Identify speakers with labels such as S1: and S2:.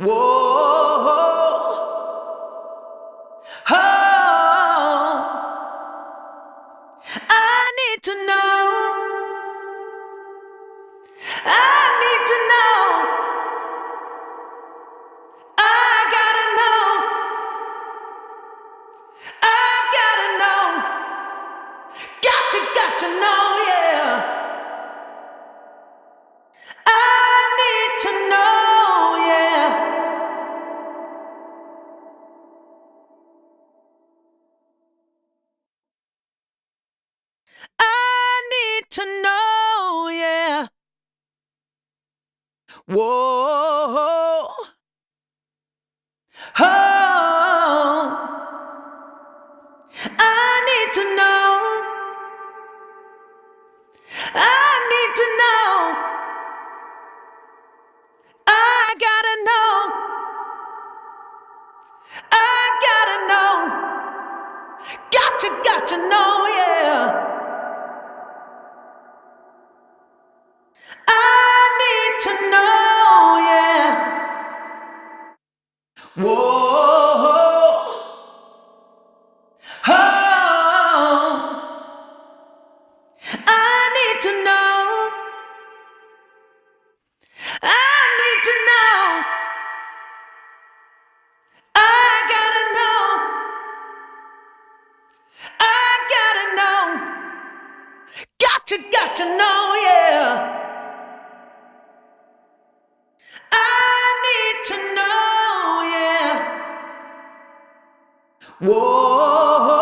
S1: Whoa, oh, I need to know. I need to know. I gotta know. I gotta know. Got to know, yeah. I need to know, yeah. I need to know, yeah. Whoa, oh, I need to know. I need to know. I gotta know. I gotta know. Got to know, yeah. I need to know, yeah. Whoa, oh, I need to know. I need to know. I gotta know. I gotta know. Got to know, yeah. I need to know, yeah. Whoa.